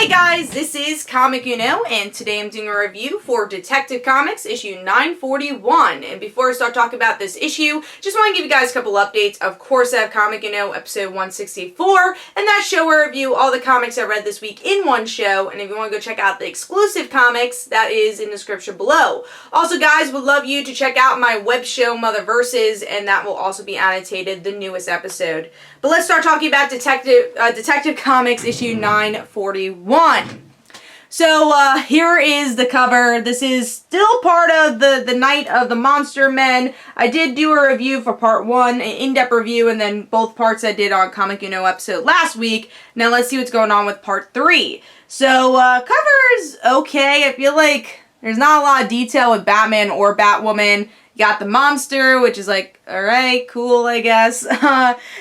Hey guys, this is Comic Uno, and today I'm doing a review for Detective Comics issue 941. And before I start talking about this issue, just want to give you guys a couple updates. Of course, I have Comic Uno episode 164, and that show where I review all the comics I read this week in one show. And if you want to go check out the exclusive comics, that is in the description below. Also, guys, would love you to check out my web show Motherverses, and that will also be annotated the newest episode. But let's start talking about Detective Comics issue 941. So here is the cover. This is still part of the Night of the Monster Men. I did do a review for part 1, an in-depth review, and then both parts I did on Comic Uno episode last week. Now let's see what's going on with part 3. So cover is okay. I feel like there's not a lot of detail with Batman or Batwoman. You got the monster, which is like, alright, cool, I guess.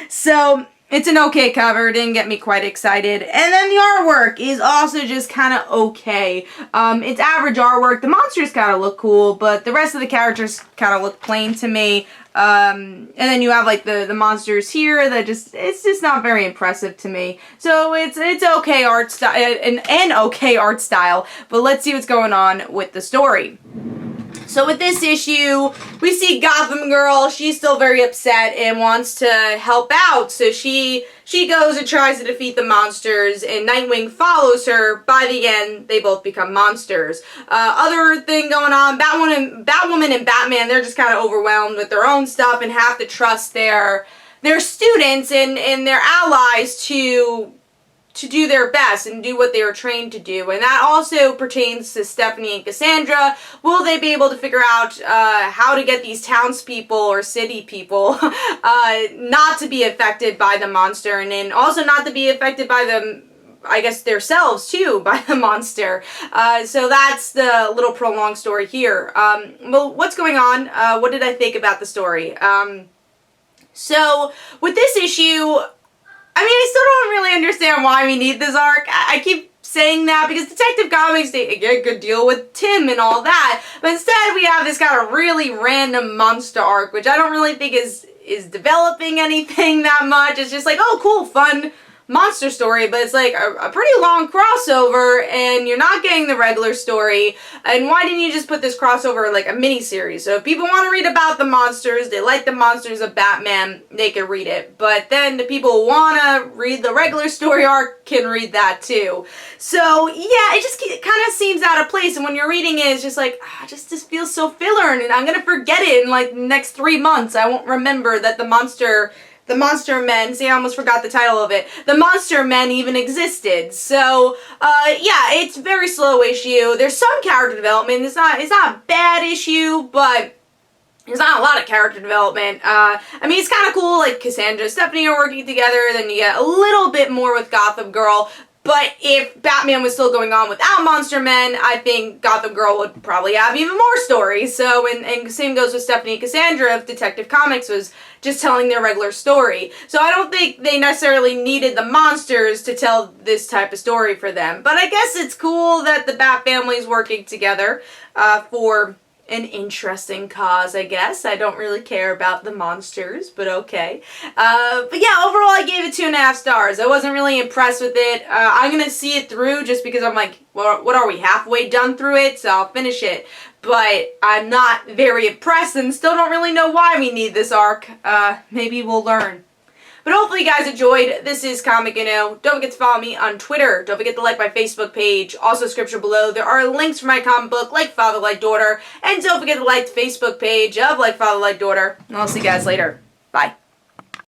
So it's an okay cover, didn't get me quite excited. And then the artwork is also just kind of okay. It's average artwork. The monsters kind of look cool, but the rest of the characters kind of look plain to me. And then you have like the monsters here that it's just not very impressive to me. So it's okay art style, an okay art style, but let's see what's going on with the story. So with this issue, we see Gotham Girl. She's still very upset and wants to help out. So she goes and tries to defeat the monsters, and Nightwing follows her. By the end, they both become monsters. Other thing going on, Batwoman and Batman, they're just kind of overwhelmed with their own stuff and have to trust their students and their allies to do their best and do what they were trained to do. And that also pertains to Stephanie and Cassandra. Will they be able to figure out how to get these townspeople or city people not to be affected by the monster, and then also not to be affected by them, I guess, themselves too, by the monster. So that's the little prolonged story here. Well, what's going on? What did I think about the story? So with this issue, I mean, I still don't really understand why we need this arc. I keep saying that because Detective Comics, they get a good deal with Tim and all that. But instead, we have this kind of really random monster arc, which I don't really think is developing anything that much. It's just like, oh, cool, fun monster story, but it's like a pretty long crossover, and you're not getting the regular story. And why didn't you just put this crossover like a mini-series? So if people want to read about the monsters, they like the monsters of Batman, they can read it. But then the people who want to read the regular story arc can read that too. So yeah, it just kind of seems out of place, and when you're reading it, it's just like, just feels so filler, and I'm gonna forget it in like the next 3 months. I won't remember that the Monster Men, see, I almost forgot the title of it. The Monster Men even existed. So, yeah, it's a very slow issue. There's some character development. It's not a bad issue, but there's not a lot of character development. I mean, it's kind of cool, like Cassandra and Stephanie are working together, then you get a little bit more with Gotham Girl. But if Batman was still going on without Monster Men, I think Gotham Girl would probably have even more stories. So, and same goes with Stephanie and Cassandra if Detective Comics was just telling their regular story. So I don't think they necessarily needed the monsters to tell this type of story for them. But I guess it's cool that the Bat family's working together for an interesting cause, I guess. I don't really care about the monsters, but okay. But yeah, overall I gave it 2.5 stars. I wasn't really impressed with it. I'm gonna see it through just because I'm like, well, what are we, halfway done through it? So I'll finish it. But I'm not very impressed and still don't really know why we need this arc. Maybe we'll learn. But hopefully you guys enjoyed. This is Comic Uno. Don't forget to follow me on Twitter. Don't forget to like my Facebook page. Also, description below, there are links for my comic book, Like Father, Like Daughter. And don't forget to like the Facebook page of Like Father, Like Daughter. And I'll see you guys later. Bye.